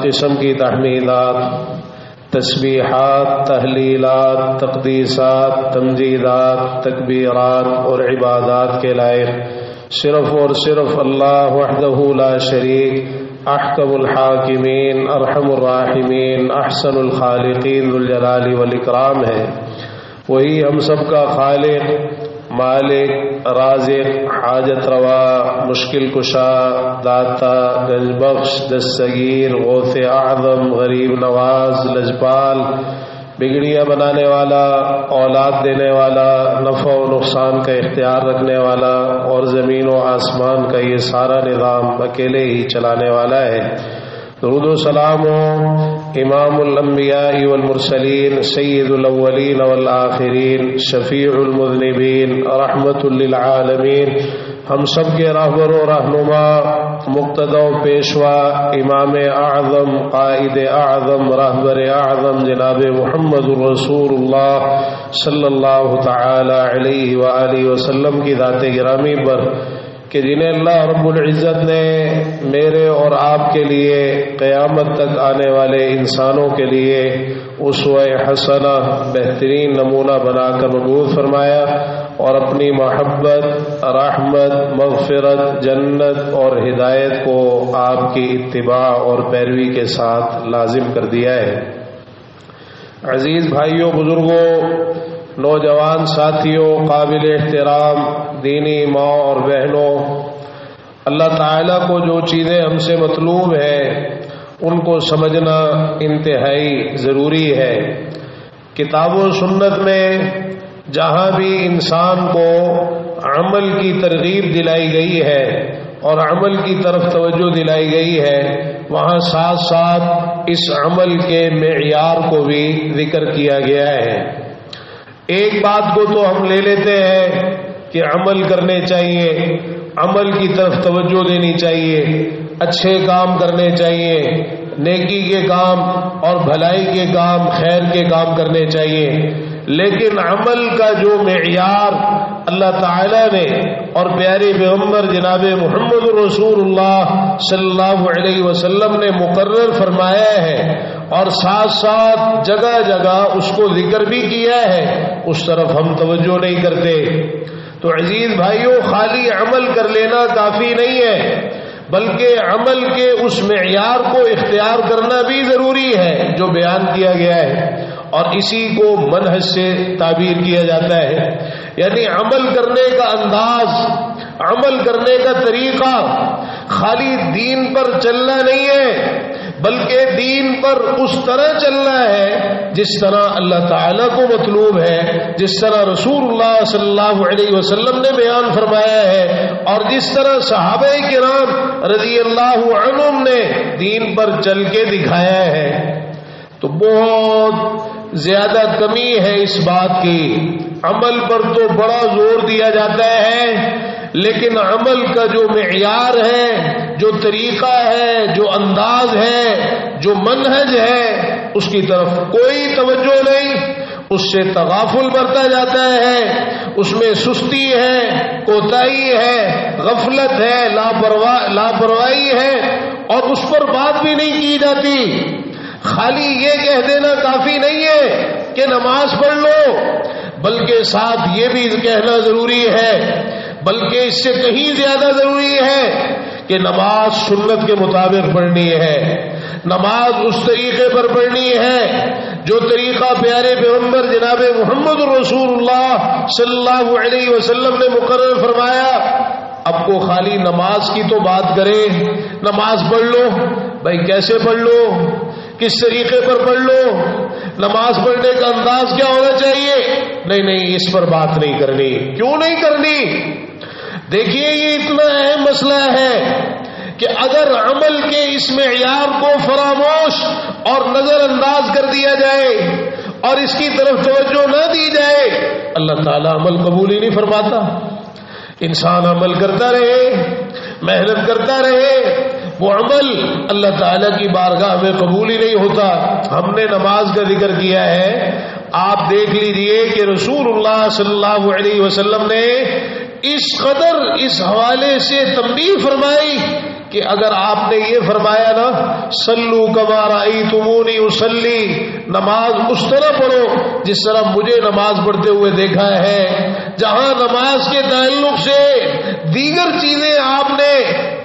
قسم کی تحمیدات، تسبیحات، تحلیلات، تقدیسات، تمجیدات، تکبیرات اور عبادات کے لائق صرف اور صرف اللہ وحدہ لا شریک، احکم الحاکمین، ارحم الراحمین، احسن الخالقین، ذو الجلال والاکرام ہے۔ وہی ہم سب کا خالق، مالک، رازق، حاجت روا، مشکل کشا، داتا، گنج بخش، دستگیر، غوث اعظم، غریب نواز، لجپال، بگڑیاں بنانے والا، اولاد دینے والا، نفع و نقصان کا اختیار رکھنے والا اور زمین و آسمان کا یہ سارا نظام اکیلے ہی چلانے والا ہے۔ درود و سلام ہو امام الانبیاء والمرسلین، سید الاولین والآخرین، شفیع المذنبین، رحمت للعالمین، ہم سب کے رہبر و رہنما، مقتدی و پیشوا، امام اعظم، قائد اعظم، رہبر اعظم جناب محمد رسول اللہ صلی اللہ تعالی علیہ وآلہ وسلم کی ذات گرامی پر، کہ جنہیں اللہ رب العزت نے میرے اور آپ کے لیے قیامت تک آنے والے انسانوں کے لیے اسوہ حسنہ، بہترین نمونہ بنا کر مبعوث فرمایا اور اپنی محبت، رحمت، مغفرت، جنت اور ہدایت کو آپ کی اتباع اور پیروی کے ساتھ لازم کر دیا ہے۔ عزیز بھائیوں، بزرگوں، نوجوان ساتھیوں، قابل احترام دینی ماں اور بہنوں، اللہ تعالیٰ کو جو چیزیں ہم سے مطلوب ہیں ان کو سمجھنا انتہائی ضروری ہے۔ کتاب و سنت میں جہاں بھی انسان کو عمل کی ترغیب دلائی گئی ہے اور عمل کی طرف توجہ دلائی گئی ہے، وہاں ساتھ ساتھ اس عمل کے معیار کو بھی ذکر کیا گیا ہے۔ ایک بات کو تو ہم لے لیتے ہیں کہ عمل کرنے چاہیے، عمل کی طرف توجہ دینی چاہیے، اچھے کام کرنے چاہیے، نیکی کے کام اور بھلائی کے کام، خیر کے کام کرنے چاہیے، لیکن عمل کا جو معیار اللہ تعالی نے اور پیارے پیغمبر جناب محمد رسول اللہ صلی اللہ علیہ وسلم نے مقرر فرمایا ہے اور ساتھ ساتھ جگہ جگہ اس کو ذکر بھی کیا ہے، اس طرف ہم توجہ نہیں کرتے۔ تو عزیز بھائیوں، خالی عمل کر لینا کافی نہیں ہے، بلکہ عمل کے اس معیار کو اختیار کرنا بھی ضروری ہے جو بیان کیا گیا ہے، اور اسی کو منہج سے تعبیر کیا جاتا ہے، یعنی عمل کرنے کا انداز، عمل کرنے کا طریقہ خالی دین پر چلنا نہیں ہے، بلکہ دین پر اس طرح چلنا ہے جس طرح اللہ تعالیٰ کو مطلوب ہے، جس طرح رسول اللہ صلی اللہ علیہ وسلم نے بیان فرمایا ہے اور جس طرح صحابہ کرام رضی اللہ عنہم نے دین پر چل کے دکھایا ہے۔ تو بہت زیادہ کمی ہے اس بات کی، عمل پر تو بڑا زور دیا جاتا ہے، لیکن عمل کا جو معیار ہے، جو طریقہ ہے، جو انداز ہے، جو منہج ہے، اس کی طرف کوئی توجہ نہیں، اس سے تغافل برتا جاتا ہے، اس میں سستی ہے، کوتاہی ہے، غفلت ہے، لاپرواہی ہے، اور اس پر بات بھی نہیں کی جاتی۔ خالی یہ کہہ دینا کافی نہیں ہے کہ نماز پڑھ لو، بلکہ ساتھ یہ بھی کہنا ضروری ہے، بلکہ اس سے کہیں زیادہ ضروری ہے کہ نماز سنت کے مطابق پڑھنی ہے، نماز اس طریقے پر پڑھنی ہے جو طریقہ پیارے پیغمبر جناب محمد رسول اللہ صلی اللہ علیہ وسلم نے مقرر فرمایا۔ اب کو خالی نماز کی تو بات کرے، نماز پڑھ لو، بھائی کیسے پڑھ لو، کس طریقے پر پڑھ لو، نماز پڑھنے کا انداز کیا ہونا چاہیے، نہیں اس پر بات نہیں کرنی۔ کیوں نہیں کرنی؟ دیکھیے یہ اتنا اہم مسئلہ ہے کہ اگر عمل کے اس معیار کو فراموش اور نظر انداز کر دیا جائے اور اس کی طرف توجہ نہ دی جائے، اللہ تعالیٰ عمل قبول ہی نہیں فرماتا۔ انسان عمل کرتا رہے، محنت کرتا رہے، وہ عمل اللہ تعالیٰ کی بارگاہ میں قبول ہی نہیں ہوتا۔ ہم نے نماز کا ذکر کیا ہے، آپ دیکھ لیجئے کہ رسول اللہ صلی اللہ علیہ وسلم نے اس قدر اس حوالے سے تنبیہ فرمائی کہ اگر آپ نے یہ فرمایا نا صلو کما رأیتمونی اصلی، نماز اس طرح پڑھو جس طرح مجھے نماز پڑھتے ہوئے دیکھا ہے، جہاں نماز کے تعلق سے دیگر چیزیں آپ نے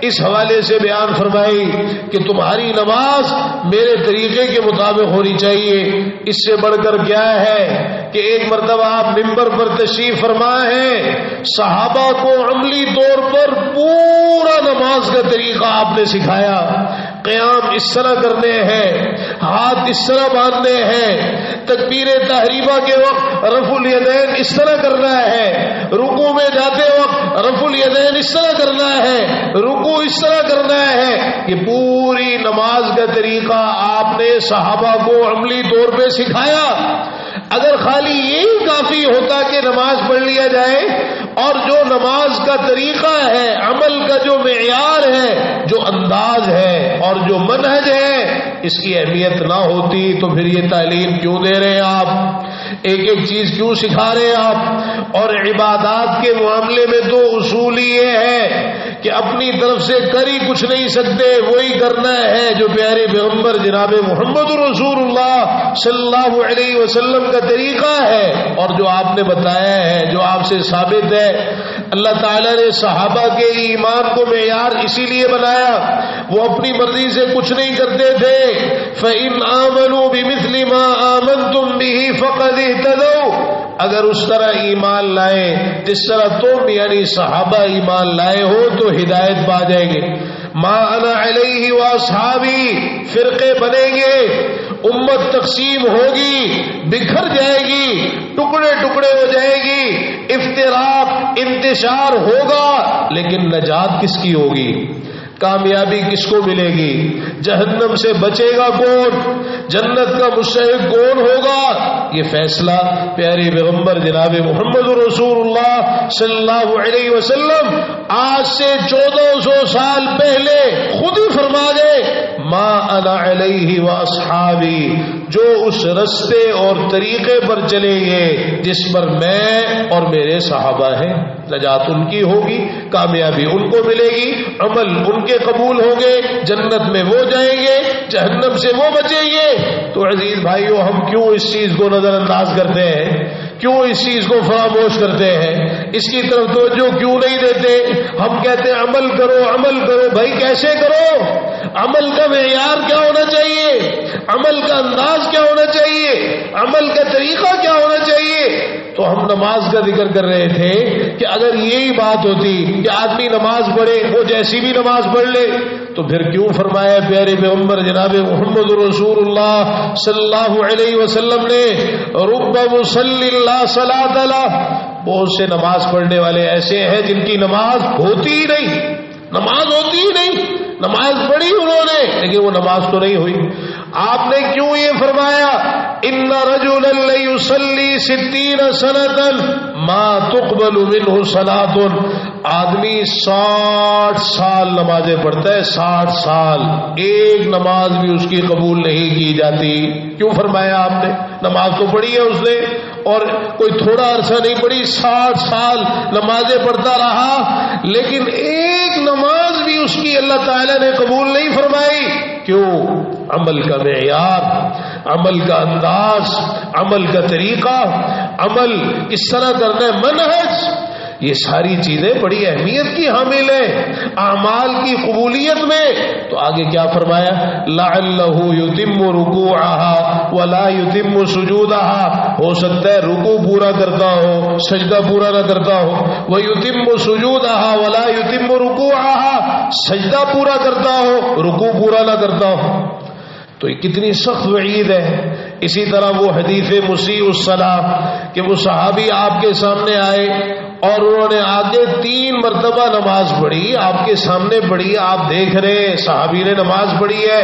اس حوالے سے بیان فرمائی کہ تمہاری نماز میرے طریقے کے مطابق ہونی چاہیے، اس سے بڑھ کر کیا ہے کہ ایک مرتبہ آپ ممبر پر تشریف فرما ہیں، صحابہ کو عملی طور پر پورا نماز کا طریقہ آپ نے سکھایا، قیام اس طرح کرنے ہیں، ہاتھ اس طرح باندھنے ہیں، تکبیر تحریمہ کے وقت رفع الیدین اس طرح کرنا ہے، رکوع میں جاتے وقت رفع الیدین اس طرح کرنا ہے، رکوع اس طرح کرنا ہے، یہ پوری نماز کا طریقہ آپ نے صحابہ کو عملی طور پہ سکھایا۔ اگر خالی یہی کافی ہوتا کہ نماز پڑھ لیا جائے اور جو نماز کا طریقہ ہے، عمل کا جو معیار ہے، جو انداز ہے اور جو منہج ہے، اس کی اہمیت نہ ہوتی تو پھر یہ تعلیم کیوں دے رہے ہیں آپ، ایک ایک چیز کیوں سکھا رہے ہیں آپ؟ اور عبادات کے معاملے میں تو اصول یہ ہے کہ اپنی طرف سے کر ہی کچھ نہیں سکتے، وہی کرنا ہے جو پیارے پیغمبر جناب محمد رسول اللہ صلی اللہ علیہ وسلم کا طریقہ ہے اور جو آپ نے بتایا ہے، جو آپ سے ثابت ہے۔ اللہ تعالیٰ نے صحابہ کے ایمان کو معیار اسی لیے بنایا، وہ اپنی مرضی سے کچھ نہیں کرتے تھے۔ فَإِنْ آمَنُوا بِمِثْلِ مَا آمَنْتُمْ بِهِ فَقَدِ اهْتَدَوْا، اگر اس طرح ایمان لائے جس طرح تم یعنی صحابہ ایمان لائے ہو تو ہدایت پا جائیں گے۔ ما انا علیہ واصحابی، فرقے بنیں گے، امت تقسیم ہوگی، بکھر جائے گی، ٹکڑے ٹکڑے ہو جائے گی، افتراق انتشار ہوگا، لیکن نجات کس کی ہوگی؟ کامیابی کس کو ملے گی؟ جہنم سے بچے گا کون؟ جنت کا مستحق کون ہوگا؟ یہ فیصلہ پیارے پیغمبر جناب محمد رسول اللہ صلی اللہ علیہ وسلم آج سے 1400 سال پہلے خود ہی فرما گئے، ما انا علیہ واصحابی، جو اس رستے اور طریقے پر چلیں گے جس پر میں اور میرے صحابہ ہیں، نجات ان کی ہوگی، کامیابی ان کو ملے گی، عمل ان کے قبول ہوں گے، جنت میں وہ جائیں گے، جہنم سے وہ بچیں گے۔ تو عزیز بھائیو، ہم کیوں اس چیز کو نظر انداز کرتے ہیں؟ کیوں اس چیز کو فراموش کرتے ہیں؟ اس کی طرف توجہ کیوں نہیں دیتے؟ ہم کہتے ہیں عمل کرو عمل کرو، بھائی کیسے کرو؟ عمل کا معیار کیا ہونا چاہیے؟ عمل کا انداز کیا ہونا چاہیے؟ عمل کا طریقہ کیا ہونا چاہیے؟ تو ہم نماز کا ذکر کر رہے تھے کہ اگر یہی بات ہوتی کہ آدمی نماز پڑھے وہ جیسی بھی نماز پڑھ لے تو پھر کیوں فرمایا پیارے پیغمبر جناب محمد رسول اللہ صلی اللہ علیہ وسلم نے رب مصلی لا صلاۃ لہ، بہت سے نماز پڑھنے والے ایسے ہیں جن کی نماز ہوتی ہی نہیں، نماز ہوتی ہی نہیں، نماز پڑھی انہوں نے لیکن وہ نماز تو نہیں ہوئی۔ آپ نے کیوں یہ فرمایا ان رجلا لیصلی 60 سنۃ ما تقبل منہ صلاۃ، آدمی 60 سال نمازیں پڑھتا ہے، 60 سال ایک نماز بھی اس کی قبول نہیں کی جاتی۔ کیوں فرمایا آپ نے؟ نماز تو پڑھی ہے اس نے اور کوئی تھوڑا عرصہ نہیں پڑھی، 60 سال نمازیں پڑھتا رہا لیکن ایک نماز بھی اس کی اللہ تعالیٰ نے قبول نہیں فرمائی۔ کیوں؟ عمل کا معیار، عمل کا انداز، عمل کا طریقہ، عمل کس طرح کرنا ہے، منہج، یہ ساری چیزیں بڑی اہمیت کی حامل ہیں اعمال کی قبولیت میں۔ تو آگے کیا فرمایا؟ لعلہ یتم رکوعها ولا یتم سجودها، ہو سکتا ہے رکوع پورا کرتا ہو سجدہ پورا نہ کرتا ہو، ویتم سجودها ولا یتم رکوعها، سجدہ پورا کرتا ہو رکوع پورا نہ کرتا ہو۔ تو یہ کتنی سخت وعید ہے۔ اسی طرح وہ حدیث مسیء الصلاۃ کہ وہ صحابی آپ کے سامنے آئے اور انہوں نے آگے 3 مرتبہ نماز پڑھی، آپ کے سامنے پڑھی، آپ دیکھ رہے ہیں صحابی نے نماز پڑھی ہے،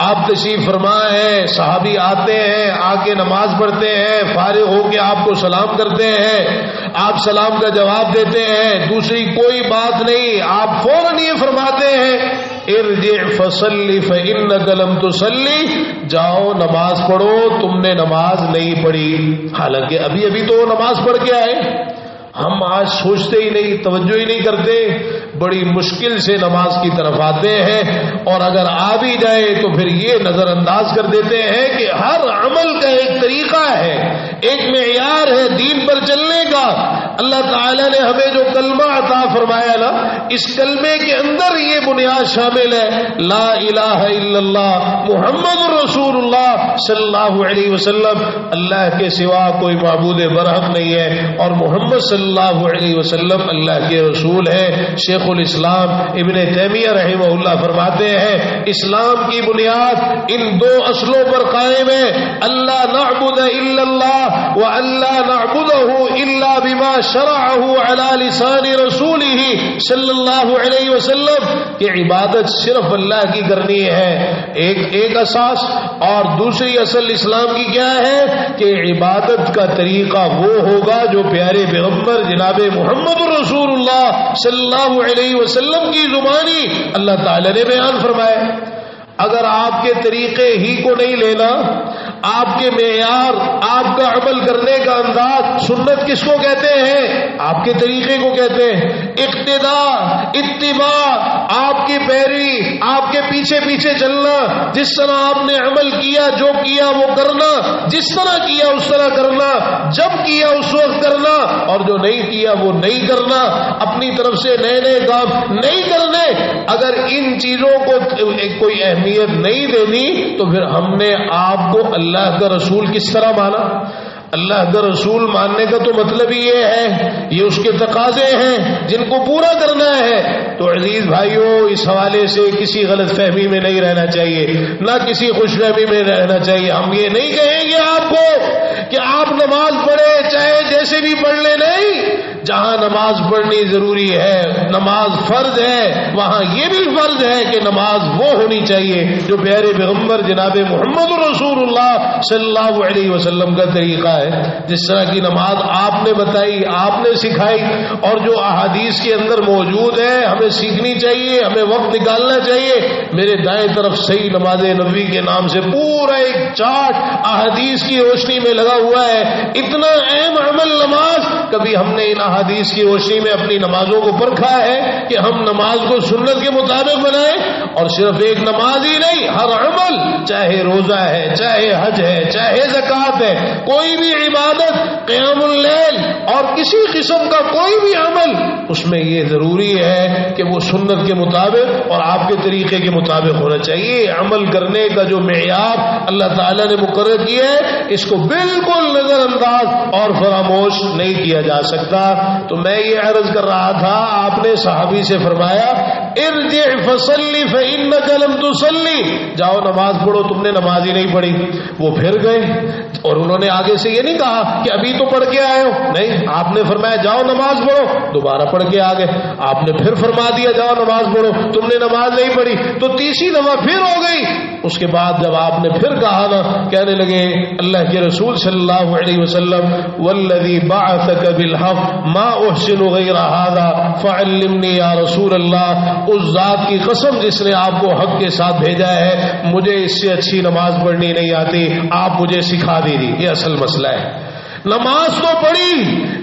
آپ تشریف فرما ہیں، صحابی آتے ہیں، آ کے نماز پڑھتے ہیں، فارغ ہو کے آپ کو سلام کرتے ہیں، آپ سلام کا جواب دیتے ہیں، دوسری کوئی بات نہیں، آپ فوراً یہ فرماتے ہیں ارجع فصلی فإنک لم تصلی، جاؤ نماز پڑھو، تم نے نماز نہیں پڑھی، حالانکہ ابھی ابھی تو نماز پڑھ کے آئے، ہم آج سوچتے ہی نہیں، توجہ ہی نہیں کرتے، بڑی مشکل سے نماز کی طرف آتے ہیں، اور اگر آ بھی جائے تو پھر یہ نظر انداز کر دیتے ہیں کہ ہر عمل کا ایک طریقہ ہے، ایک معیار ہے دین پر چلنے کا۔ اللہ تعالیٰ نے ہمیں جو کلمہ عطا فرمایا نا، اس کلمے کے اندر یہ بنیاد شامل ہے، لا الہ الا اللہ محمد رسول اللہ صلی اللہ علیہ وسلم، اللہ کے سوا کوئی معبود برحق نہیں ہے، اور محمد صلی اللہ علیہ وسلم اللہ کے رسول ہے۔ شیخ الاسلام ابن تیمیہ رحمہ اللہ فرماتے ہیں اسلام کی بنیاد ان دو اصلوں پر قائم ہے، اللہ نعبد الا اللہ واللہ نعبدہ الا بما شرعہ علی لسان رسولہ صلی اللہ علیہ وسلم، کہ عبادت صرف اللہ کی کرنی ہے، ایک اساس، اور دوسری اصل اسلام کی کیا ہے کہ عبادت کا طریقہ وہ ہوگا جو پیارے پیغمبر جناب محمد رسول اللہ صلی اللہ علیہ وسلم کی زبانی اللہ تعالی نے بیان فرمایا۔ اگر آپ کے طریقے ہی کو نہیں لینا، آپ کے معیار، آپ کا عمل کرنے کا انداز، سنت کس کو کہتے ہیں؟ آپ کے طریقے کو کہتے ہیں۔ اقتداء، اتباع، آپ کی پیروی، آپ کے پیچھے پیچھے چلنا، جس طرح آپ نے عمل کیا، جو کیا وہ کرنا، جس طرح کیا اس طرح کرنا، جب کیا اس وقت کرنا، اور جو نہیں کیا وہ نہیں کرنا، اپنی طرف سے نئے نئے کام نہیں کرنے۔ اگر ان چیزوں کو کوئی اہمیت نہیں دینی تو پھر ہم نے آپ کو اللہ کا رسول کس طرح مانا؟ اللہ کا رسول ماننے کا تو مطلب ہی یہ ہے، یہ اس کے تقاضے ہیں جن کو پورا کرنا ہے۔ تو عزیز بھائیوں، اس حوالے سے کسی غلط فہمی میں نہیں رہنا چاہیے، نہ کسی خوش فہمی میں رہنا چاہیے۔ ہم یہ نہیں کہیں گے آپ کو کہ آپ نماز پڑھے چاہے جیسے بھی پڑھ لیں، نہیں، جہاں نماز پڑھنی ضروری ہے، نماز فرض ہے، وہاں یہ بھی فرض ہے کہ نماز وہ ہونی چاہیے جو پیارے پیغمبر جناب محمد رسول اللہ صلی اللہ علیہ وسلم کا طریقہ ہے۔ جس طرح کی نماز آپ نے بتائی، آپ نے سکھائی، اور جو احادیث کے اندر موجود ہے ہمیں سیکھنی چاہیے، ہمیں وقت نکالنا چاہیے۔ میرے دائیں طرف صحیح نماز نبوی کے نام سے پورا ایک چارٹ احادیث کی روشنی میں لگا ہوا ہے۔ اتنا اہم عمل نماز، کبھی ہم نے ان احادیث کی روشنی میں اپنی نمازوں کو پرکھا ہے کہ ہم نماز کو سنت کے مطابق بنائیں؟ اور صرف ایک نماز ہی نہیں، ہر عمل، چاہے روزہ ہے، چاہے حج ہے، چاہے زکوٰۃ ہے، کوئی بھی عبادت، قیام اللیل اور کسی قسم کا کوئی بھی عمل، اس میں یہ ضروری ہے کہ وہ سنت کے مطابق اور آپ کے طریقے کے مطابق ہونا چاہیے۔ عمل کرنے کا جو معیار اللہ تعالیٰ نے مقرر کیا ہے، اس کو بالکل نظر انداز اور فراموش نہیں کیا جا سکتا۔ تو میں یہ عرض کر رہا تھا، آپ نے صحابی سے فرمایا ارجع فصلی فإنک لم تصلی، جاؤ نماز پڑھو، تم نے نماز ہی نہیں پڑھی۔ وہ پھر گئے، اور انہوں نے آگے سے یہ نہیں کہا کہ ابھی تو پڑھ کے آئے ہو، نہیں، آپ نے فرمایا جاؤ نماز پڑھو، دوبارہ پڑھ کے آ گئے۔ آپ نے پھر فرما دیا جاؤ نماز پڑھو، تم نے نماز نہیں پڑھی، تو تیسری دفعہ پھر ہو گئی۔ اس کے بعد جب آپ نے پھر کہا نا، کہنے لگے اللہ کے رسول صلی اللہ علیہ وسلم والذی بعثک بالحق ما احسن غیر ھذا فعلمنی یا رسول اللہ، اس ذات کی قسم جس نے آپ کو حق کے ساتھ بھیجا ہے، مجھے اس سے اچھی نماز پڑھنی نہیں آتی، آپ مجھے سکھا دیجیے۔ یہ اصل مسئلہ ہے۔ نماز تو پڑھی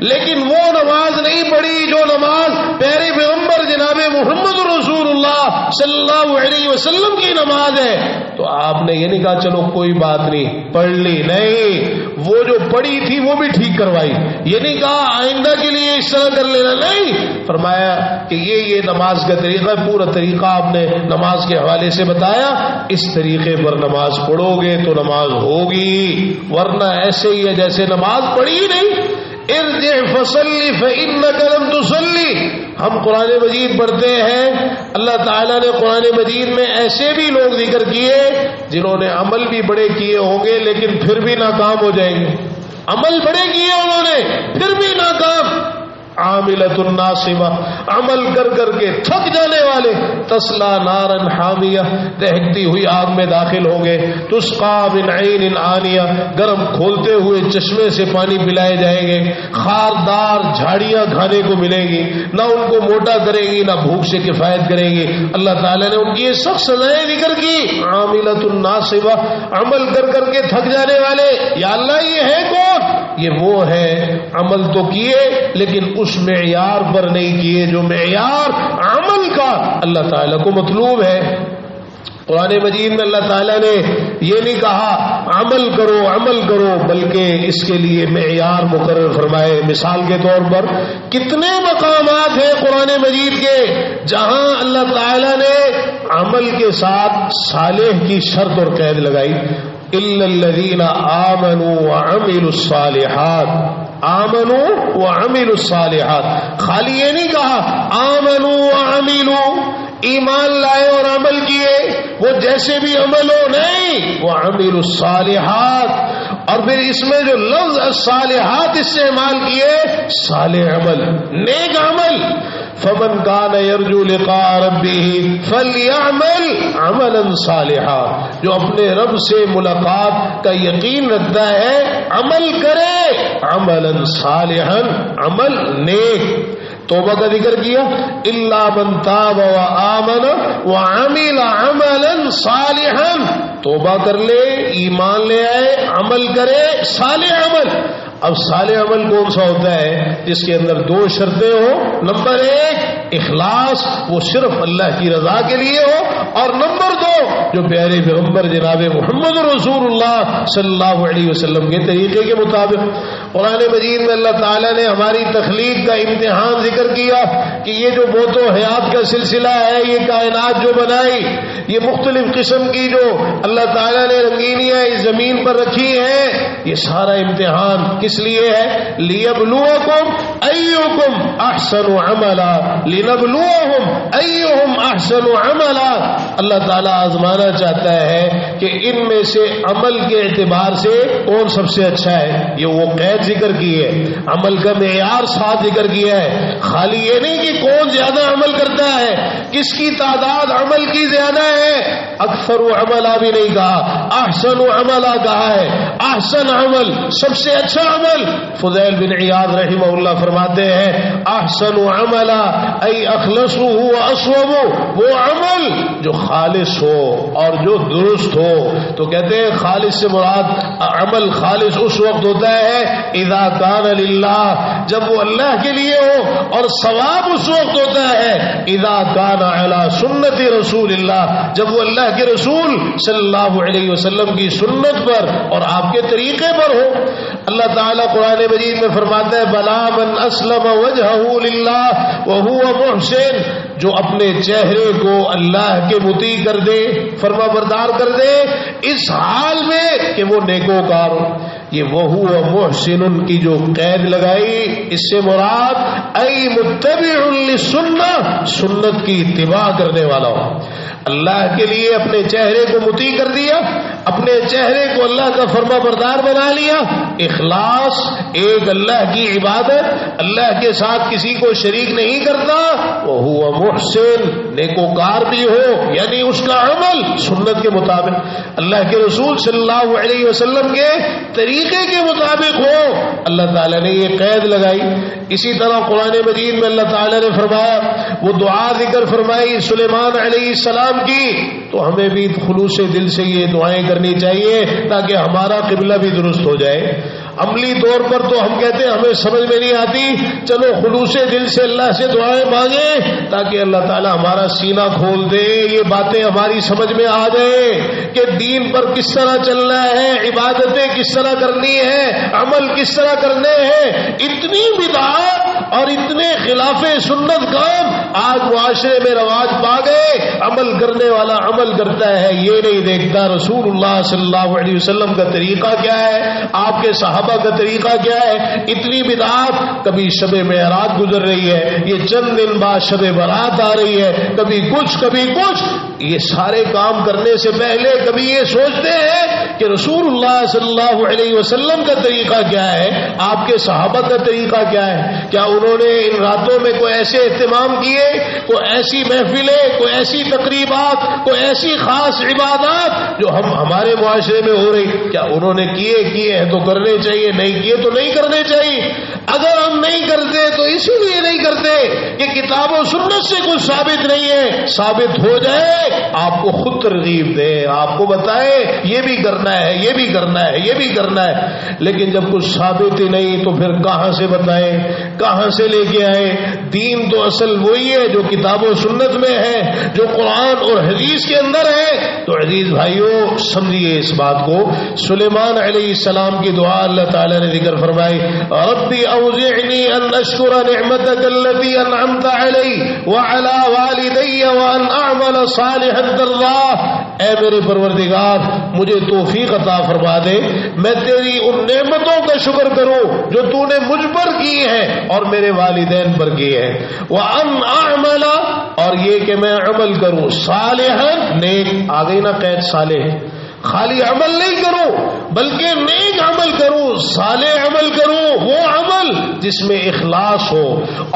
لیکن وہ نماز نہیں پڑھی جو نماز پیارے پیغمبر جناب محمد رسول اللہ صلی اللہ علیہ وسلم کی نماز ہے۔ تو آپ نے یہ نہیں کہا چلو کوئی بات نہیں پڑھ لی، نہیں، وہ جو پڑھی تھی وہ بھی ٹھیک کروائی۔ یہ نہیں کہا آئندہ کے لیے اس طرح کر لینا، نہیں، فرمایا کہ یہ نماز کا طریقہ، پورا طریقہ آپ نے نماز کے حوالے سے بتایا، اس طریقے پر نماز پڑھو گے تو نماز ہوگی، ورنہ ایسے ہی ہے جیسے نماز پڑھی ہی نہیں۔ ارجع فصلی فإنک لم تصلی، ہم قرآن مجید پڑھتے ہیں، اللہ تعالیٰ نے قرآن مجید میں ایسے بھی لوگ ذکر کیے جنہوں نے عمل بھی بڑے کیے ہوں گے لیکن پھر بھی ناکام ہو جائیں گے۔ عمل بڑے کیے انہوں نے پھر بھی ناکام۔ عاملۃ ناصبہ، عمل کر کر کے تھک جانے والے، تسلا نارا حامیہ، دہکتی ہوئی آگ میں داخل ہوں گے، تسقا من عین آنیہ، گرم کھولتے ہوئے چشمے سے پانی پلائے جائیں گے، خاردار جھاڑیاں کھانے کو ملیں گی، نہ ان کو موٹا کریں گی نہ بھوک سے کفایت کریں گی۔ اللہ تعالیٰ نے ان کی یہ سخت سزائیں ذکر کی۔ عاملۃ ناصبہ، عمل کر کر کے تھک جانے والے، یا اللہ یہ ہے کون؟ یہ وہ ہے عمل تو کیے لیکن اس معیار پر نہیں کیے جو معیار عمل کا اللہ تعالیٰ کو مطلوب ہے۔ قرآن مجید میں اللہ تعالیٰ نے یہ نہیں کہا عمل کرو بلکہ اس کے لیے معیار مقرر فرمائے۔ مثال کے طور پر کتنے مقامات ہیں قرآن مجید کے جہاں اللہ تعالیٰ نے عمل کے ساتھ صالح کی شرط اور قید لگائی، الا الذین آمنوا وعملوا الصالحات، آمنوا وعملوا الصالحات، خالی یہ نہیں کہا آمنوا وعملوا ایمان لائے اور عمل کیے وہ جیسے بھی عمل ہو، نہیں، وعملوا الصالحات، اور پھر اس میں جو لفظ الصالحات استعمال کیے صالح عمل، نیک عمل۔ فمن كان يرجو لقاء ربه فليعمل عملا صالحا، جو اپنے رب سے ملاقات کا یقین رکھتا ہے عمل کرے عملا صالحا، عمل نیک۔ توبہ کا ذکر کیا، الا من تاب وآمن وعمل عملا صالحا، توبہ کر لے، ایمان لے آئے، عمل کرے صالح عمل۔ اب صالح عمل کون سا ہوتا ہے؟ جس کے اندر دو شرطیں ہوں، نمبر 1 اخلاص، وہ صرف اللہ کی رضا کے لیے ہو، اور نمبر 2 جو پیارے پیغمبر جناب محمد رسول اللہ صلی اللہ علیہ وسلم کے طریقے کے مطابق۔ قرآن مجید میں اللہ تعالیٰ نے ہماری تخلیق کا امتحان ذکر کیا کہ یہ جو موت و حیات کا سلسلہ ہے، یہ کائنات جو بنائی، یہ مختلف قسم کی جو اللہ تعالیٰ نے رنگینیاں اس زمین پر رکھی ہیں، یہ سارا امتحان کس لیے ہے؟ لِيَبْلُوَكُمْ أَيُّكُمْ أَحْسَنُ عَمَلًا، لِنَبْلُوَهُمْ أَيُّهُمْ أَحْسَنُ عَمَلًا، اللہ تعالیٰ آزمانا چاہتا ہے کہ ان میں سے عمل کے اعتبار سے کون سب سے اچھا ہے۔ یہ وہ قید ذکر کی ہے، عمل کا معیار ساتھ ذکر کیا ہے، خالی یہ نہیں کہ کون زیادہ عمل کرتا ہے، کس کی تعداد عمل کی زیادہ ہے، اکثر عملہ بھی نہیں کہا، احسن عملہ کہا ہے، احسن عمل سب سے اچھا عمل۔ فضیل بن عیاض رحمہ اللہ فرماتے ہیں احسن عملہ ای اخلصہ واصوبہ، وہ عمل جو خالص ہو اور جو درست ہو۔ تو کہتے ہیں خالص سے مراد عمل خالص اس وقت ہوتا ہے اذا کان للہ، جب وہ اللہ کے لیے ہو، اور ثواب اس وقت ہوتا ہے اذا کان علی سنت رسول اللہ، جب وہ اللہ کے رسول صلی اللہ علیہ وسلم کی سنت پر اور آپ کے طریقے پر ہو۔ اللہ تعالیٰ قرآن مجید میں فرماتا ہے بلا من اسلم وجہہ للہ وہو محسن، جو اپنے چہرے کو اللہ کے مطیع کر دے، فرما بردار کر دے، اس حال میں کہ وہ نیکوکار ہو۔ یہ وہو محسن کی جو قید لگائی، اس سے مراد ای متبع للسنہ، سنت کی اتباع کرنے والا ہو، اللہ کے لیے اپنے چہرے کو مطیع کر دیا، اپنے چہرے کو اللہ کا فرما بردار بنا لیا، اخلاص، ایک اللہ کی عبادت، اللہ کے ساتھ کسی کو شریک نہیں کرتا، وہو محسن، نیکوکار بھی ہو، یعنی اس کا عمل سنت کے مطابق، اللہ کے رسول صلی اللہ علیہ وسلم کے طریقے کے مطابق ہو۔ اللہ تعالیٰ نے یہ قید لگائی۔ اسی طرح قرآن مجید میں اللہ تعالیٰ نے فرمایا، وہ دعا ذکر فرمائی سلیمان علیہ السلام کی، تو ہمیں بھی خلوص دل سے یہ دعائیں کرنی چاہیے تاکہ ہمارا قبلہ بھی درست ہو جائے۔ عملی طور پر تو ہم کہتے ہیں ہمیں سمجھ میں نہیں آتی، چلو خلوص دل سے اللہ سے دعائیں مانگیں تاکہ اللہ تعالیٰ ہمارا سینہ کھول دے، یہ باتیں ہماری سمجھ میں آ جائیں کہ دین پر کس طرح چلنا ہے، عبادتیں کس طرح کرنی ہے، عمل کس طرح کرنے ہیں۔ اتنی بدعات اور اتنے خلاف سنت کام آج معاشرے میں رواج پا گئے، عمل کرنے والا عمل کرتا ہے، یہ نہیں دیکھتا رسول اللہ صلی اللہ علیہ وسلم کا طریقہ کیا ہے، آپ کے صحابہ کا طریقہ کیا ہے۔ اتنی بدعات، کبھی شب معراج گزر رہی ہے، یہ چند دن بعد شب برات آ رہی ہے، کبھی کچھ کبھی کچھ، یہ سارے کام کرنے سے پہلے کبھی یہ سوچتے ہیں کہ رسول اللہ صلی اللہ علیہ وسلم کا طریقہ کیا ہے، آپ کے صحابہ کا طریقہ کیا ہے، کیا انہوں نے ان راتوں میں کوئی ایسے اہتمام کیے، کوئی ایسی محفلیں، کوئی ایسی تقریبات، کوئی ایسی خاص عبادات جو ہمارے معاشرے میں ہو رہی، کیا انہوں نے کیے ہیں تو کرنے چاہیے، نہیں کیے تو نہیں کرنے چاہیے۔ اگر ہم نہیں کرتے تو اسی لیے نہیں کرتے کہ کتاب و سنت سے کچھ ثابت نہیں ہے. ثابت ہو جائے آپ کو خود ترغیب دے, آپ کو بتائے یہ بھی کرنا ہے, یہ بھی کرنا ہے, یہ بھی کرنا ہے. لیکن جب کچھ ثابت ہی نہیں تو پھر کہاں سے بتائیں, کہاں سے لے کے آئے؟ دین تو اصل وہی ہے جو کتاب و سنت میں ہے, جو قرآن اور حدیث کے اندر ہے. تو عزیز بھائیوں سمجھیے اس بات کو. سلیمان علیہ السلام کی دعا اللہ تعالیٰ نے ذکر فرمائی, ربی اوزعنی ان اشکر نعمتک التی انعمت علی وعلی والدی وان اعمل صالحا ترضاہ. اے میرے پروردگار مجھے توفیق عطا فرما دے, میں تیری ان نعمتوں کا شکر کروں جو تو نے مجھ پر کی ہے اور میرے والدین پر کی ہے. وان اعمل, اور یہ کہ میں عمل کروں, صالحا نیک, آ گئی نا قید صالح, خالی عمل نہیں کروں بلکہ نیک عمل کروں, صالح عمل کروں, وہ عمل جس میں اخلاص ہو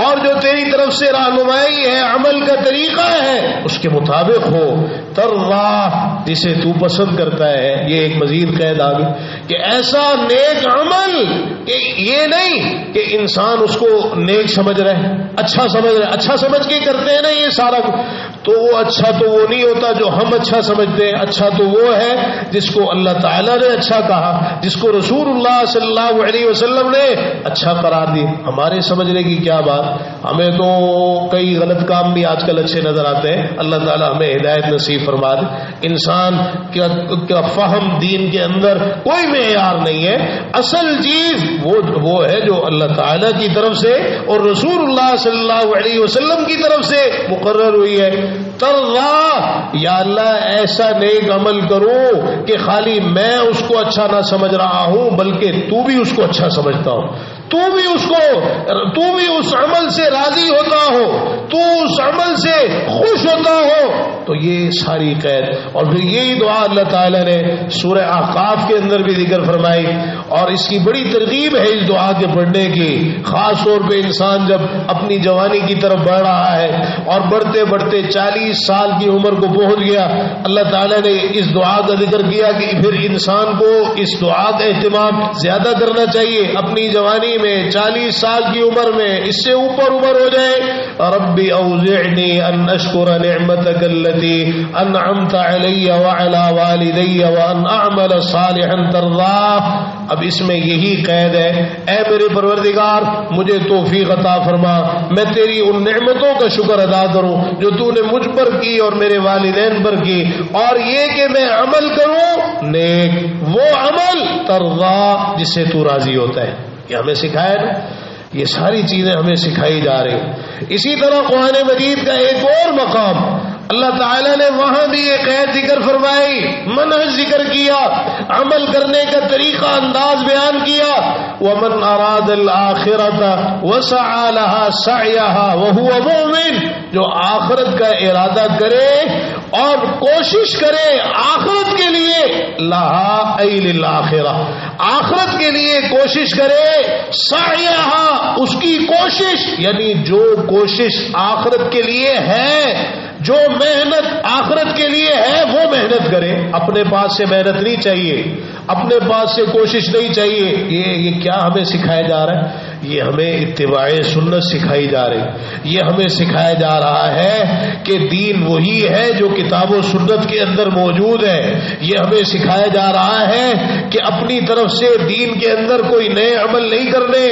اور جو تیری طرف سے رہنمائی ہے, عمل کا طریقہ ہے اس کے مطابق ہو. ترضا, جسے تو پسند کرتا ہے. یہ ایک مزید قید آ گئی کہ ایسا نیک عمل کہ یہ نہیں کہ انسان اس کو نیک سمجھ رہے, اچھا سمجھ رہے, اچھا سمجھ کے کرتے ہیں نا یہ سارا, تو وہ اچھا تو وہ نہیں ہوتا جو ہم اچھا سمجھتے ہیں. اچھا تو وہ ہے جس کو اللہ تعالیٰ نے اچھا کہا, جس کو رسول اللہ صلی اللہ علیہ وسلم نے اچھا قرار دی. ہمارے سمجھنے کی کیا بات, ہمیں تو کئی غلط کام بھی آج کل اچھے نظر آتے ہیں. اللہ تعالیٰ ہمیں ہدایت نصیب فرما دے. انسان کا فہم دین کے اندر کوئی معیار نہیں ہے. اصل چیز وہ ہے جو اللہ تعالیٰ کی طرف سے اور رسول اللہ صلی اللہ علیہ وسلم کی طرف سے مقرر ہوئی ہے. ترضا, یا اللہ ایسا نیک عمل کروں کہ خالی میں اس کو اچھا نہ سمجھ رہا ہوں بلکہ تو بھی اس کو اچھا سمجھتا ہو, تو بھی اس عمل سے راضی ہوتا ہو, تو اس عمل سے خوش ہوتا ہو. تو یہ ساری قید. اور پھر یہی دعا اللہ تعالیٰ نے سورہ احقاف کے اندر بھی ذکر فرمائی, اور اس کی بڑی ترغیب ہے اس دعا کے پڑھنے کی. خاص طور پہ انسان جب اپنی جوانی کی طرف بڑھ رہا ہے اور بڑھتے بڑھتے 40 سال کی عمر کو پہنچ گیا, اللہ تعالیٰ نے اس دعا کا ذکر کیا کہ پھر انسان کو اس دعا کا اہتمام زیادہ کرنا چاہیے اپنی جوانی میں, 40 سال کی عمر میں, اس سے اوپر عمر ہو جائے. ربی اوزعنی ان اشکر نعمتک التی انعمت علی وعلی والدی وان اعمل صالحا ترضاہ. اب اس میں یہی قید ہے, اے میرے پروردگار مجھے توفیق عطا فرما, میں تیری ان نعمتوں کا شکر ادا کروں جو تو نے مجھ پر کی اور میرے والدین پر کی, اور یہ کہ میں عمل کروں نیک, وہ عمل ترضا جس سے تو راضی ہوتا ہے. یہ ہمیں سکھایا نا, یہ ساری چیزیں ہمیں سکھائی جا رہی. اسی طرح قرآن مجید کا ایک اور مقام اللہ تعالیٰ نے وہاں بھی ایک قید ذکر فرمائی, منہج ذکر کیا, عمل کرنے کا طریقہ انداز بیان کیا. ومن اراد الآخرۃ وسعى لها سعيها وهو مؤمن, جو آخرت کا ارادہ کرے اور کوشش کرے آخرت کے لیے, لها ای للآخرہ, آخرت کے لیے کوشش کرے, سعيها اس کی کوشش, یعنی جو کوشش آخرت کے لیے ہے, جو محنت آخرت کے لیے ہے وہ محنت کرے. اپنے پاس سے محنت نہیں چاہیے, اپنے پاس سے کوشش نہیں چاہیے. یہ کیا ہمیں سکھایا جا رہا ہے؟ یہ ہمیں اتباع سنت سکھائی جا رہی. یہ ہمیں سکھایا جا رہا ہے کہ دین وہی ہے جو کتاب و سنت کے اندر موجود ہے. یہ ہمیں سکھایا جا رہا ہے کہ اپنی طرف سے دین کے اندر کوئی نئے عمل نہیں کرنے,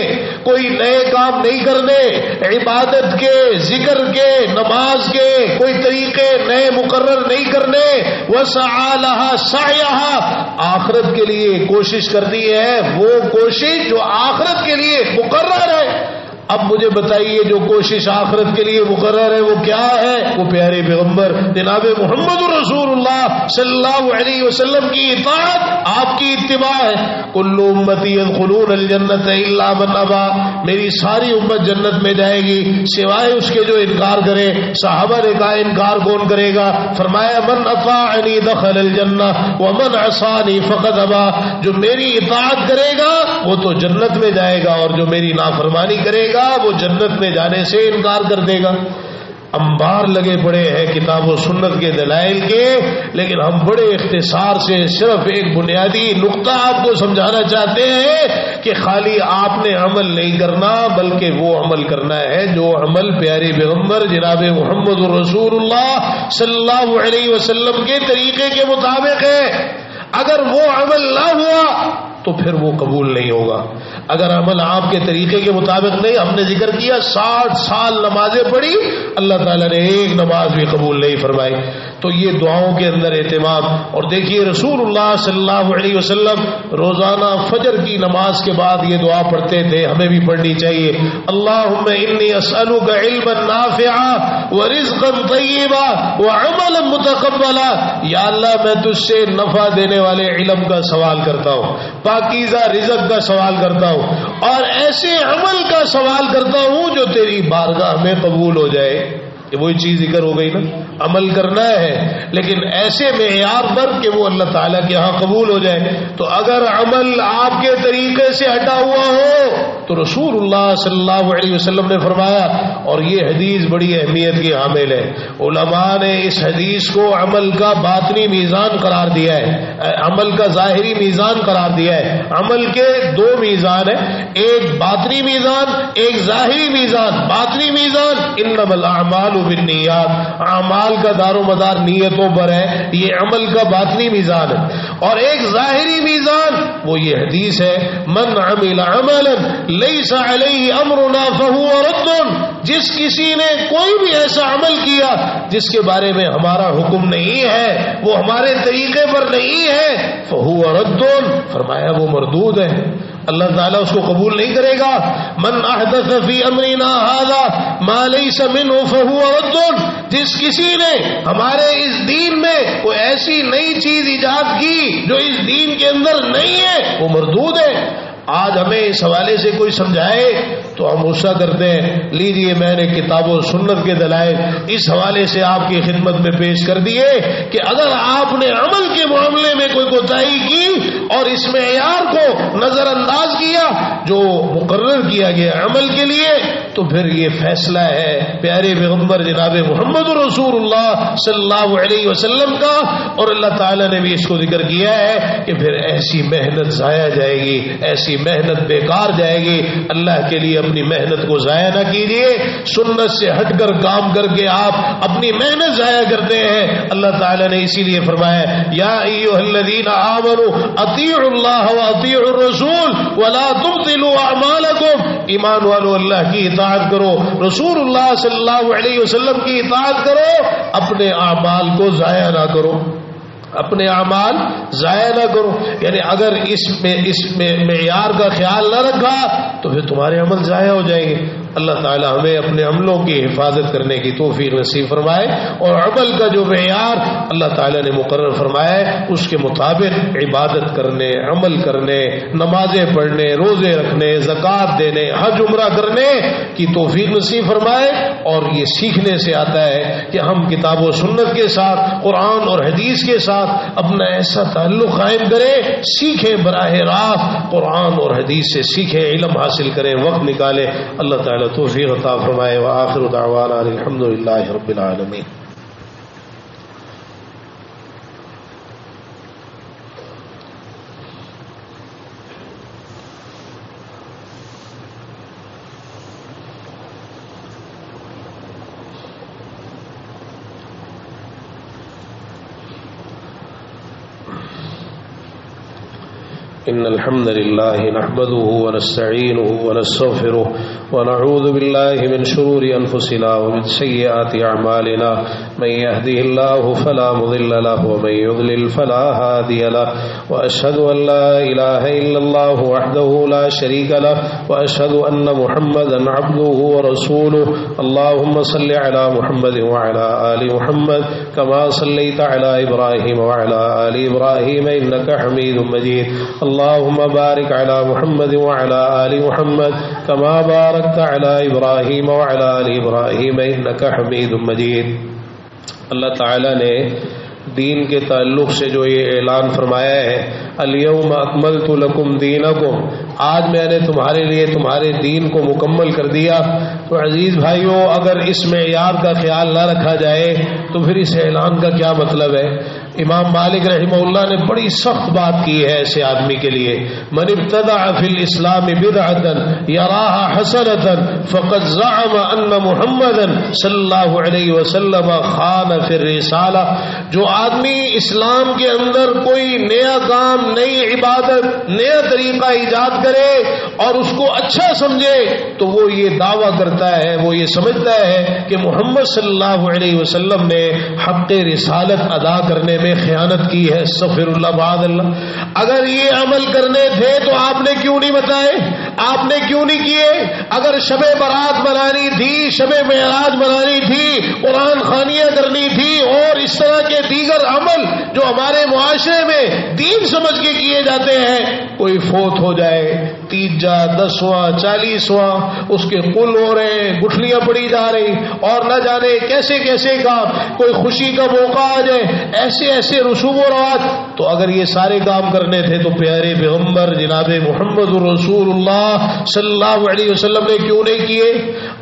کوئی نئے کام نہیں کرنے, عبادت کے, ذکر کے, نماز کے کوئی طریقے نئے مقرر نہیں کرنے. وسعى لها سعيها, آخرت کے لیے کوشش کرنی ہے, وہ کوشش جو آخرت کے لیے مقرر ہے. اب مجھے بتائیے جو کوشش آخرت کے لیے مقرر ہے وہ کیا ہے؟ وہ پیارے پیغمبر جناب محمد رسول اللہ صلی اللہ علیہ وسلم کی اطاعت, آپ کی اتباع ہے. کل امتی يدخلون الجنت الا من ابا, میری ساری امت جنت میں جائے گی سوائے اس کے جو انکار کرے. صحابہ نے کہا انکار کون کرے گا؟ فرمایا من اطاعنی دخل الجنہ ومن عصانی فقد ابا, جو میری اطاعت کرے گا وہ تو جنت میں جائے گا اور جو میری نافرمانی کرے گا وہ جنت میں جانے سے انکار کر دے گا. انبار لگے پڑے ہیں کتاب و سنت کے دلائل کے، لیکن ہم بڑے اختصار سے صرف ایک بنیادی نقطہ آپ کو سمجھانا چاہتے ہیں کہ خالی آپ نے عمل نہیں کرنا بلکہ وہ عمل کرنا ہے جو عمل پیارے پیغمبر جناب محمد رسول اللہ صلی اللہ علیہ وسلم کے طریقے کے مطابق ہے۔ اگر وہ عمل نہ ہوا تو پھر وہ قبول نہیں ہوگا۔ اگر عمل آپ کے طریقے کے مطابق نہیں، ہم نے ذکر کیا 60 سال نمازیں پڑھی، اللہ تعالیٰ نے ایک نماز بھی قبول نہیں فرمائی۔ تو یہ دعاؤں کے اندر اہتمام، اور دیکھیے رسول اللہ صلی اللہ علیہ وسلم روزانہ فجر کی نماز کے بعد یہ دعا پڑھتے تھے، ہمیں بھی پڑھنی چاہیے۔ اللہم انی اسألک علما نافعا ورزقا طیبا وعملا متقبلا، یا اللہ میں تجھ سے نفع دینے والے علم کا سوال کرتا ہوں، پاکیزہ رزق کا سوال کرتا ہوں، اور ایسے عمل کا سوال کرتا ہوں جو تیری بارگاہ میں قبول ہو جائے۔ یہ وہی چیز ذکر ہو گئی نا، عمل کرنا ہے لیکن ایسے معیار پر کہ وہ اللہ تعالیٰ کے ہاں قبول ہو جائے۔ تو اگر عمل آپ کے طریقے سے ہٹا ہوا ہو تو رسول اللہ صلی اللہ علیہ وسلم نے فرمایا، اور یہ حدیث بڑی اہمیت کی حامل ہے، علماء نے اس حدیث کو عمل کا باطنی میزان قرار دیا ہے، عمل کا ظاہری میزان قرار دیا ہے۔ عمل کے دو میزان ہیں، ایک باطنی میزان، ایک ظاہری میزان۔ باطنی میزان انما الاعمال بالنیات، اعمال کا دار و مدار نیتوں پر ہے، یہ عمل کا باطنی میزان ہے۔ اور ایک ظاہری میزان وہ یہ حدیث ہے، من عمل عملا لیس علیہ امرنا فہو رد، جس کسی نے کوئی بھی ایسا عمل کیا جس کے بارے میں ہمارا حکم نہیں ہے، وہ ہمارے طریقے پر نہیں ہے، فہو رد، فرمایا وہ مردود ہے، اللہ تعالیٰ اس کو قبول نہیں کرے گا۔ من احدث فی امرنا ھذا ما لیس منہ فہو رد، جس کسی نے ہمارے اس دین میں کوئی ایسی نئی چیز ایجاد کی جو اس دین کے اندر نہیں ہے، وہ مردود ہے۔ آج ہمیں اس حوالے سے کوئی سمجھائے تو ہم غصہ کرتے ہیں، لیجئے میں نے کتاب و سنت کے دلائل اس حوالے سے آپ کی خدمت میں پیش کر دیے کہ اگر آپ نے عمل کے معاملے میں کوئی کوتاہی کی اور اس معیار کو نظر انداز کیا جو مقرر کیا گیا عمل کے لیے، تو پھر یہ فیصلہ ہے پیارے پیغمبر جناب محمد رسول اللہ صلی اللہ علیہ وسلم کا، اور اللہ تعالیٰ نے بھی اس کو ذکر کیا ہے کہ پھر ایسی محنت ضائع جائے گی، ایسی محنت بیکار جائے گی۔ اللہ کے لیے اپنی محنت کو ضائع نہ کیجیے، سنت سے ہٹ کر کام کر کے آپ اپنی محنت ضائع کرتے ہیں۔ اللہ تعالیٰ نے اسی لیے فرمایا یا ایھا الذین آمنوا اطیعوا اللہ واطیعوا الرسول ولا تبطلوا اعمالکم، ایمان والو اللہ کی اطاعت کرو، رسول اللہ صلی اللہ علیہ وسلم کی اطاعت کرو، اپنے اعمال کو ضائع نہ کرو، اپنے اعمال ضائع نہ کرو۔ یعنی اگر اس میں معیار کا خیال نہ رکھا تو پھر تمہارے عمل ضائع ہو جائیں گے۔ اللہ تعالی ہمیں اپنے عملوں کی حفاظت کرنے کی توفیق نصیب فرمائے، اور عمل کا جو معیار اللہ تعالی نے مقرر فرمایا ہے اس کے مطابق عبادت کرنے، عمل کرنے، نمازیں پڑھنے، روزے رکھنے، زکوٰۃ دینے، حج عمرہ کرنے کی توفیق نصیب فرمائے۔ اور یہ سیکھنے سے آتا ہے کہ ہم کتاب و سنت کے ساتھ، قرآن اور حدیث کے ساتھ اپنا ایسا تعلق قائم کریں، سیکھیں براہ راست قرآن اور حدیث سے سیکھیں، علم حاصل کریں، وقت نکالیں۔ اللہ تعالی توفیق عطا فرمائے۔ وآخر دعوانا الحمدللہ رب العالمین۔ إن الحمد لله نحمده ونستعينه ونستغفره ونعوذ بالله من شرور أنفسنا ومن سيئات أعمالنا، من يهده الله فلا مضل له ومن يضلل فلا هادي له، وأشهد أن لا إله إلا الله وحده لا شريك له، وأشهد أن محمدا عبده ورسوله۔ اللهم صل على محمد وعلى آل محمد كما صليت على إبراهيم وعلى آل إبراهيم إنك حميد مجيد۔ اللهم بارك على محمد وعلى آل محمد كما باركت على إبراهيم وعلى آل إبراهيم إنك حميد مجيد۔ اللہ تعالی نے دین کے تعلق سے جو یہ اعلان فرمایا ہے الیوم اکملت لکم دینکم، آج میں نے تمہارے لیے تمہارے دین کو مکمل کر دیا، تو عزیز بھائیوں اگر اس معیار کا خیال نہ رکھا جائے تو پھر اس اعلان کا کیا مطلب ہے؟ امام مالک رحمہ اللہ نے بڑی سخت بات کی ہے ایسے آدمی کے لیے، من ابتدع فی الاسلام بدعۃ یراها حسنۃ فقد زعم ان محمدا صلی اللہ علیہ وسلم خان فی الرسالہ، جو آدمی اسلام کے اندر کوئی نیا کام، نئی عبادت، نیا طریقہ ایجاد کرے اور اس کو اچھا سمجھے تو وہ یہ دعویٰ کرتا ہے، وہ یہ سمجھتا ہے کہ محمد صلی اللہ علیہ وسلم نے حق رسالت ادا کرنے میں خیانت کی ہے، استغفر اللہ بعد اللہ۔ اگر یہ عمل کرنے تھے تو آپ نے کیوں نہیں بتائے؟ آپ نے کیوں نہیں کیے؟ اگر شب برات منانی تھی، شب معراج منانی تھی، قرآن خوانیاں کرنی تھی اور اس طرح کے دیگر عمل جو ہمارے معاشرے میں دین سمجھ کے کیے جاتے ہیں، کوئی فوت ہو جائے، تیجا، 10واں، 40واں، اس کے قل ہو رہے ہیں، گٹھلیاں پڑی جا رہی اور نہ جانے کیسے کیسے کام، کوئی خوشی کا موقع آ جائے، ایسے ایسے رسوم و رواج، تو اگر یہ سارے کام کرنے تھے تو پیارے پیغمبر جناب محمد رسول اللہ صلی اللہ علیہ وسلم نے کیوں نہیں کیے؟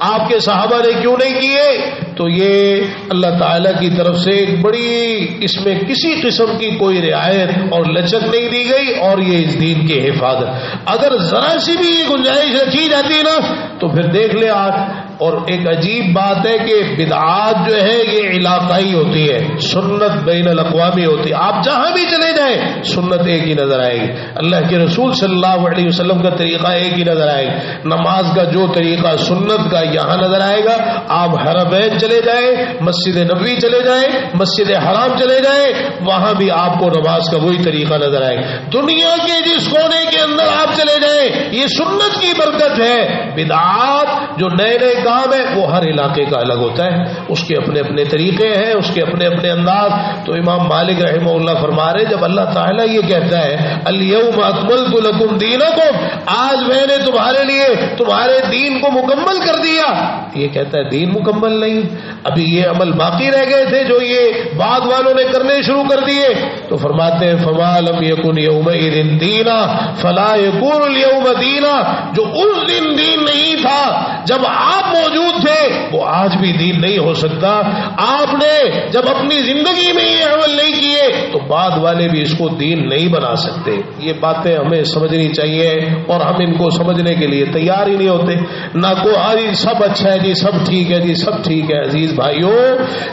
آپ کے صحابہ نے کیوں نہیں کیے؟ تو یہ اللہ تعالیٰ کی طرف سے ایک بڑی، اس میں کسی قسم کی کوئی رعایت اور لچک نہیں دی گئی، اور یہ اس دین کی حفاظت۔ اگر ذرا سی بھی یہ گنجائش رکھی جاتی نا تو پھر دیکھ لے آج۔ اور ایک عجیب بات ہے کہ بدعات جو ہے یہ علاقائی ہوتی ہے، سنت بین الاقوامی ہوتی ہے، آپ جہاں بھی چلے جائیں سنت ایک ہی نظر آئے گی، اللہ کے رسول صلی اللہ علیہ وسلم کا طریقہ ایک ہی نظر آئے گا، نماز کا جو طریقہ سنت کا یہاں نظر آئے گا۔ آپ حرمین چلے جائیں، مسجد نبوی چلے جائیں، مسجد حرام چلے جائیں، وہاں بھی آپ کو نماز کا وہی طریقہ نظر آئے گا۔ دنیا کے جس کونے کے اندر آپ چلے جائیں یہ سنت کی برکت ہے۔ بدعات جو نئے نئے کام ہے وہ ہر علاقے کا الگ ہوتا ہے، اس کے اپنے اپنے طریقے ہیں، اس کے اپنے اپنے انداز۔ تو امام مالک رحمہ اللہ فرما رہے جب اللہ تعالیٰ یہ کہتا ہے الیوم اکملت لکم دینکم، آج میں نے تمہارے لیے تمہارے دین کو مکمل کر دیا، یہ کہتا ہے دین مکمل نہیں، ابھی یہ عمل باقی رہ گئے تھے جو یہ بعد والوں نے کرنے شروع کر دیے۔ تو فرماتے ہیں فما لم یکن یومئذ دینا فلا یکون اليوم دینا، جو اس دن دین نہیں تھا جب آپ موجود تھے وہ آج بھی دین نہیں ہو سکتا۔ آپ نے جب اپنی زندگی میں یہ عمل نہیں کیے تو بعد والے بھی اس کو دین نہیں بنا سکتے۔ یہ باتیں ہمیں سمجھنی چاہیے اور ہم ان کو سمجھنے کے لیے تیار ہی نہیں ہوتے، نہ کو آج سب اچھا ہے جی، سب ٹھیک ہے جی، سب ٹھیک ہے۔ عزیز بھائیوں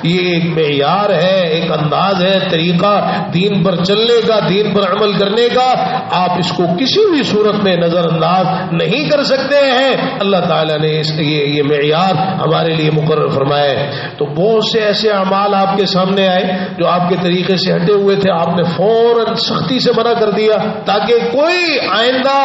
یہ ایک معیار ہے، ایک انداز ہے، طریقہ دین پر چلنے کا، دین پر عمل کرنے کا، آپ اس کو کسی بھی صورت میں نظر انداز نہیں کر سکتے ہیں۔ اللہ تعالیٰ نے یہ معیار ہمارے لیے مقرر فرمایا ہے۔ تو بہت سے ایسے اعمال آپ کے سامنے آئے جو آپ کے طریقے سے ہٹے ہوئے تھے، آپ نے فوراً سختی سے منع کر دیا تاکہ کوئی آئندہ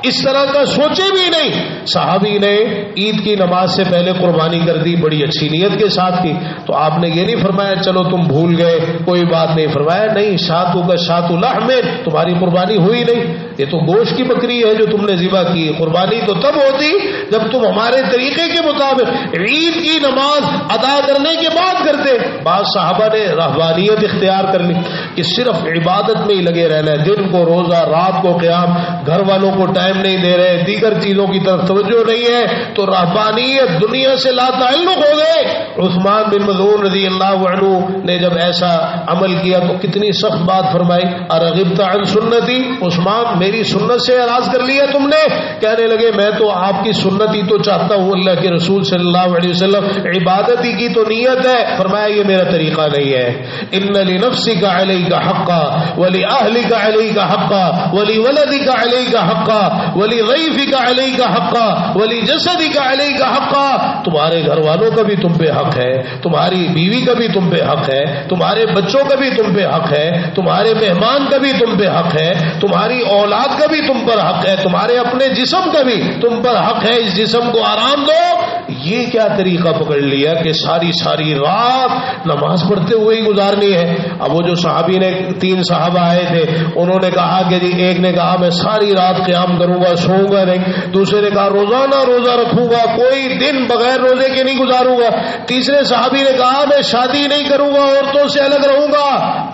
اس طرح کا سوچے بھی نہیں۔ صحابی نے عید کی نماز سے پہلے قربانی کر دی، بڑی اچھی نیت کے ساتھ کی، تو آپ نے یہ نہیں فرمایا چلو تم بھول گئے کوئی بات نہیں، فرمایا نہیں، شاتو کا شاتو لحم، تمہاری قربانی ہوئی نہیں، یہ تو گوشت کی بکری ہے جو تم نے ذبح کی، قربانی تو تب ہوتی جب تم ہمارے طریقے کے مطابق عید کی نماز ادا کرنے کے بعد کرتے۔ بعض صحابہ نے رہبانیت اختیار کر لی کہ صرف عبادت میں ہی لگے رہنا ہے، دن کو روزہ، رات کو قیام، گھر والوں کو ٹائم نہیں دے رہے، دیگر چیزوں کی طرف توجہ نہیں ہے، تو رہبانیت دنیا سے لا تعلق ہو گئے۔ عثمان بن مظعون رضی اللہ عنہ نے جب ایسا عمل کیا تو کتنی سخت بات فرمائی، ارغبت عن سنتی، عثمان میری سنت سے اعراض کر لیا تم نے؟ کہنے لگے میں تو آپ کی سنت ہی تو چاہتا ہوں، اللہ کے رسول صلی اللہ علیہ وسلم عبادت ہی کی تو نیت ہے۔ فرمایا یہ میرا طریقہ نہیں ہے، ان لنفسک علیک حقا ولأہلک علیک حقا ولولدک علیک حقا ولضیفک علیک حقا ولجسدک علیک حقا، تمہارے گھر والوں کا بھی تم پہ حق ہے، تمہاری بیوی کا بھی تم پہ حق ہے، تمہارے بچوں کا بھی تم پہ حق ہے، تمہارے مہمان کا بھی تم پہ حق ہے، تمہاری اولاد کا بھی تم پر حق ہے، تمہارے اپنے جسم کا بھی تم پر حق ہے، اس جسم کو آرام دو، یہ کیا طریقہ پکڑ لیا کہ ساری ساری رات نماز پڑھتے ہوئے ہی گزارنی ہے. اب وہ جو صحابی نے 3 صحابہ آئے تھے انہوں نے کہا کہ جی ایک نے کہا میں ساری رات قیام کروں گا سوؤں گا نہیں, دوسرے نے کہا روزانہ روزہ رکھوں گا کوئی دن بغیر روزے کے نہیں گزاروں گا, تیسرے صحابی نے کہا میں شادی نہیں کروں گا عورتوں سے الگ رہوں گا.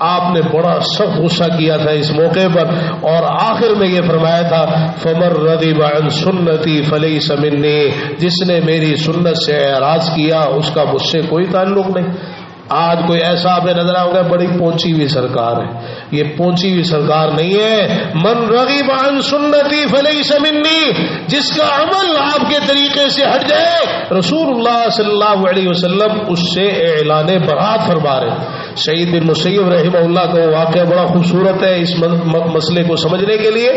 آپ نے بڑا سخت غصہ کیا تھا اس موقع پر اور آخر میں یہ فرمایا تھا فمن رغب عن سنتی فلیس منی, جس نے میری سنت سے اعراض کیا اس کا مجھ سے کوئی تعلق نہیں. آج کوئی ایسا آپ نے نظر آؤگا بڑی پہنچی ہوئی سرکار ہے, یہ پہنچی ہوئی سرکار نہیں ہے. من رغب عن سنتی فلیس منی, جس کا عمل آپ کے طریقے سے ہٹ جائے رسول اللہ صلی اللہ علیہ وسلم اس سے اعلان برات فرما رہے. سعید بن مسیب رحمہ اللہ کا واقعہ بڑا خوبصورت ہے اس مسئلے کو سمجھنے کے لیے.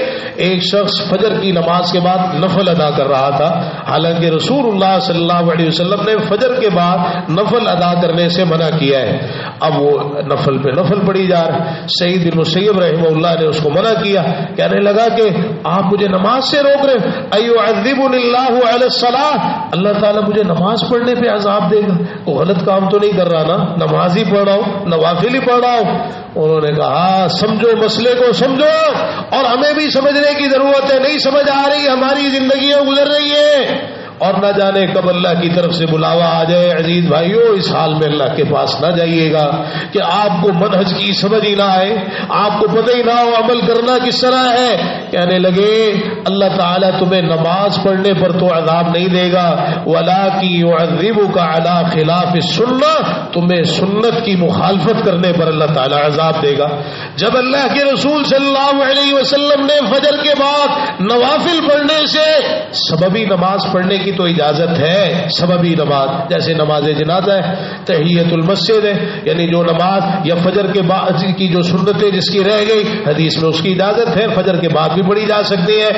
ایک شخص فجر کی نماز کے بعد نفل ادا کر رہا تھا, حالانکہ رسول اللہ صلی اللہ علیہ وسلم نے فجر کے بعد نفل ادا کرنے سے منع کیا ہے. اب وہ نفل پہ نفل پڑھی جا رہا ہے. سعید بن مسیب رحمہ اللہ نے اس کو منع کیا, کہنے لگا کہ آپ مجھے نماز سے روک رہے, ایعذبنی اللہ علی الصلاۃ, اللہ تعالیٰ مجھے نماز پڑھنے پہ عذاب دے گا, وہ غلط کام تو نہیں کر رہا نا, نماز ہی پڑھ رہا ہوں, نوافل ہی پڑھ رہا ہوں. انہوں نے کہا سمجھو مسئلے کو سمجھو, اور ہمیں بھی سمجھنے کی ضرورت ہے, نہیں سمجھ آ رہی ہماری زندگیاں گزر رہی ہے اور نہ جانے کب اللہ کی طرف سے بلاوا آ جائے. عزیز بھائیو اس حال میں اللہ کے پاس نہ جائیے گا کہ آپ کو منہج کی سمجھ ہی نہ آئے, آپ کو پتہ ہی نہ ہو عمل کرنا کس طرح ہے. کہنے لگے اللہ تعالیٰ تمہیں نماز پڑھنے پر تو عذاب نہیں دے گا, وَلَٰكِن يُعَذِّبُكَ عَلَىٰ خِلَافِ السُّنَّةِ, تمہیں سنت کی مخالفت کرنے پر اللہ تعالیٰ عذاب دے گا. جب اللہ کے رسول صلی اللہ علیہ وسلم نے فجر کے بعد نوافل پڑھنے سے سببی نماز پڑھنے کی تو اجازت ہے, سببی نماز جیسے نماز جنازہ ہے, تحیت المسجد ہے, یعنی جو نماز یا فجر کے بعد کی جو سنتیں جس کی رہ گئی حدیث میں اس کی اجازت ہے, فجر کے بعد بھی پڑھی جا سکتی ہے.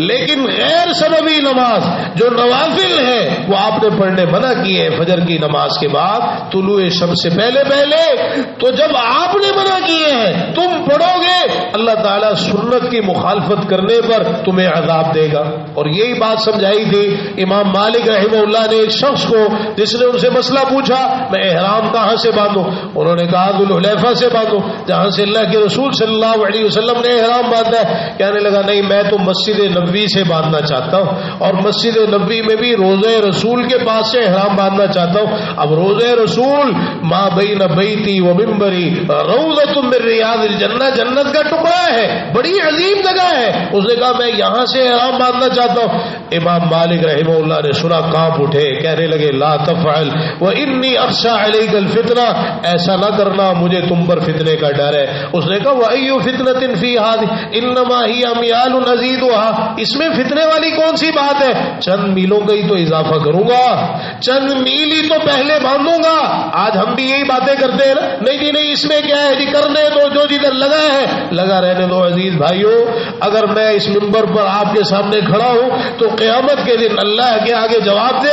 لیکن غیر سببی نماز جو نوافل ہے وہ آپ نے پڑھنے منع کیے فجر کی نماز کے بعد طلوع شمس سے پہلے پہلے. تو جب آپ نے منع کیے ہیں تم پڑھو گے اللہ تعالیٰ سنت کی مخالفت کرنے پر تمہیں عذاب دے گا. اور یہی بات سمجھائی تھی امام مالک رحمہ اللہ نے ایک شخص کو, جس نے ان سے مسئلہ پوچھا میں احرام کہاں سے باندھوں, انہوں نے کہا ذوالحلیفہ سے باندھو جہاں سے اللہ کے رسول صلی اللہ علیہ وسلم نے احرام باندھا ہے. کہنے لگا نہیں میں تو مسجد نبوی سے باندھنا چاہتا ہوں, اور مسجد نبوی میں بھی روضہ رسول کے پاس سے احرام باندھنا چاہتا ہوں. اب روضہ رسول ما بین بیتی و منبری روضۃ من ریاض الجنہ, جنت کا ٹکڑا ہے, بڑی عظیم جگہ ہے. اس نے کہا میں یہاں سے احرام باندھنا چاہتا ہوں. امام مالک رحمہ اللہ نے سنا کانپ اٹھے, کہنے لگے لا تفعل وانی اخشى علیک الفتنہ, ایسا نہ کرنا مجھے تم پر فتنے کا ڈر ہے. اس نے کہا وای فتنۃ فی هذه انما هی امیال نزیدها, اس میں فتنے والی کون سی بات ہے, چند میلوں کا ہی تو اضافہ کروں گا, چند میل ہی تو پہلے باندھوں گا. آج ہم بھی یہی باتیں کرتے ہیں نا, نہیں جی نہیں اس میں کیا ہے جی, کرنے دو جو جدھر لگا ہے لگا رہنے دو. عزیز بھائیو اگر میں اس منبر پر آپ کے سامنے کھڑا ہوں تو قیامت کے دن اللہ کے آگے جواب دے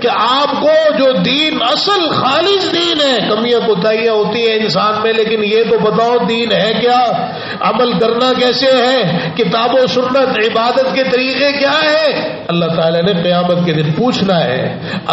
کہ آپ کو جو دین اصل خالص دین ہے, کمیاں کوتاہیاں ہوتی ہیں انسان میں لیکن یہ تو بتاؤ دین ہے کیا, عمل کرنا کیسے ہے, کتاب و سنت عبادت کے طریقے کیا ہے. اللہ تعالیٰ نے قیامت کے دن پوچھنا ہے.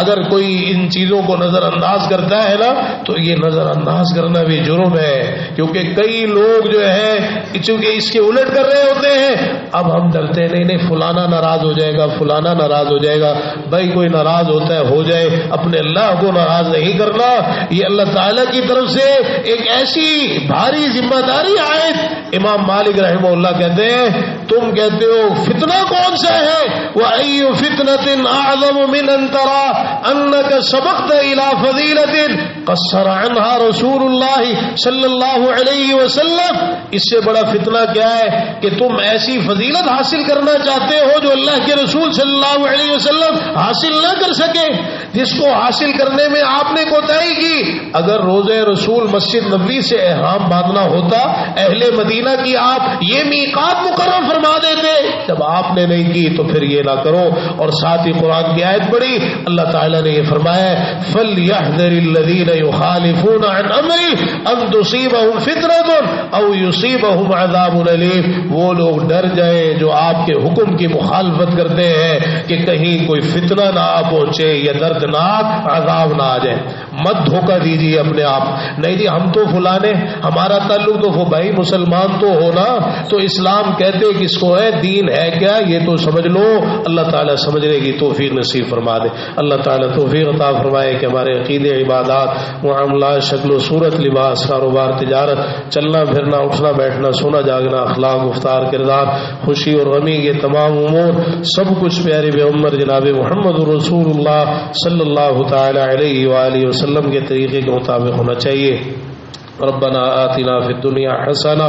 اگر کوئی ان چیزوں کو نظر انداز کرتا ہے نا تو یہ نظر انداز کرنا بھی جرم ہے, کیونکہ کئی لوگ جو ہے چونکہ اس کے الٹ کر رہے ہوتے ہیں. اب ہم ڈرتے نہیں فلانا ناراض ہو جائے گا, فلانا ناراض ہو جائے گا. بھائی کوئی ناراض ہوتا ہے ہو جائے, اپنے اللہ کو ناراض نہیں کرنا. یہ اللہ تعالیٰ کی طرف سے ایک ایسی بھاری ذمہ داری آئے. امام مالک رحمہ اللہ کہتے ہیں تم کہتے ہو فتنہ کون سا ہے, وَأَيُّ فِتْنَةٍ أَعْظَمُ مِنْ أَن تَرَىٰ أَنَّكَ سَبَقْتَ إِلَىٰ فَضِيلَةٍ قَصَّرَ عَنْهَا رسول اللہ صلی اللہ علیہ وسلم. اس سے بڑا فتنہ کیا ہے کہ تم ایسی فضیلت حاصل کرنا چاہتے ہو جو اللہ کے رسول صلی اللہ علیہ وسلم حاصل نہ کر سکے, جس کو حاصل کرنے میں آپ نے کوتاہی کی. اگر روزہ رسول مسجد نبوی سے احرام باندھنا ہوتا, اہل مدینہ کی آپ یہ میقات مقرر فرما دیتے, جب آپ نے نہیں کی تو پھر یہ نہ کرو. اور ساتھ ہی قرآن کی آیت پڑھی, اللہ تعالیٰ نے یہ فرمایا فَلْيَحْذَرِ الَّذِينَ يُخَالِفُونَ عَنْ أَمْرِهِ أَن تُصِيبَهُمْ فِتْنَةٌ أَوْ يُصِيبَهُمْ عَذَابٌ أَلِيمٌ. وہ لوگ ڈر جائیں جو آپ کے حکم کی مخالفت کرتے ہیں کہ کہیں کوئی فتنہ نہ آ پہنچے یا دردناک عذاب نہ آ جائے. مت دھوکہ دیجیے اپنے آپ, نہیں جی ہم تو فلانے, ہمارا تعلق تو بھائی مسلمان تو ہونا, تو اسلام کہتے کس کو ہے, دین ہے کیا, یہ تو سمجھ لو. اللہ تعالیٰ سمجھنے کی توفیق نصیب فرما دے. اللہ تعالیٰ توفیق عطا فرمائے کہ ہمارے عقیدے, عبادات, معاملات, شکل و صورت, لباس, کاروبار, تجارت, چلنا پھرنا, اٹھنا بیٹھنا, سونا جاگنا, اخلاق, گفتار, کردار, خوشی اور غمی, یہ تمام امور سب کچھ پیارے پیغمبر جناب محمد رسول اللہ صلی اللہ تعالی علیہ وآلہ وسلم کے طریقے کے مطابق ہونا چاہیے. ربنا آتنا فی الدنیا حسنہ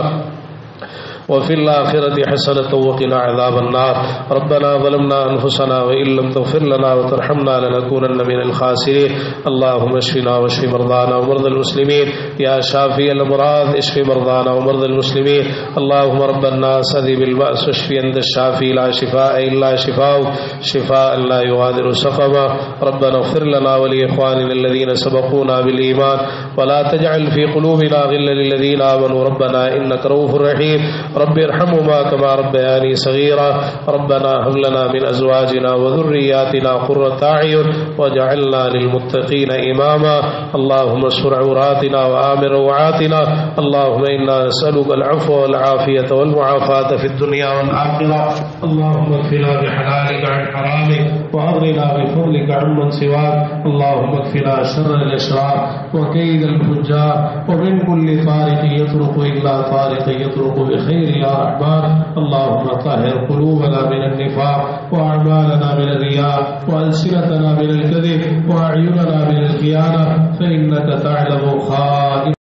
وفي الآخرة حسنة وقنا عذاب النار. ربنا ظلمنا أنفسنا وإن لم تغفر لنا وترحمنا لنكونن من الخاسرين. اللهم اشفنا واشف مرضانا ومرضى المسلمين يا شافي الأمراض اشف مرضانا ومرضى المسلمين. اللهم رب الناس أذهب البأس واشف أنت الشافي لا شفاء إلا شفاؤك شفاء لا يغادر سقما. ربنا اغفر لنا ولإخواننا الذين سبقونا بالإيمان ولا تجعل في قلوبنا غلا للذين آمنوا ربنا إنك رؤوف رحيم. رب ارحمهما كما ربياني صغيرا. ربنا هب لنا من أزواجنا وذرياتنا قرة أعين واجعلنا للمتقين إماما. اللهم استر عوراتنا وآمن روعاتنا. اللهم إنا نسألك العفو والعافية والمعافاة في الدنيا والآخرة. اللهم اكفنا بحلالك عن حرامك وأغننا بفضلك عمن سواك. اللهم اكفنا شر الأشرار وكيد الفجار ومن كل طارق يطرق إلا طارق يطرق بخير يا رحمن. اللهم طهر قلوبنا من النفاق وأعمالنا من الرياء وألسنتنا من الكذب وأعيننا من الخيانة فإنك تعلم خائنة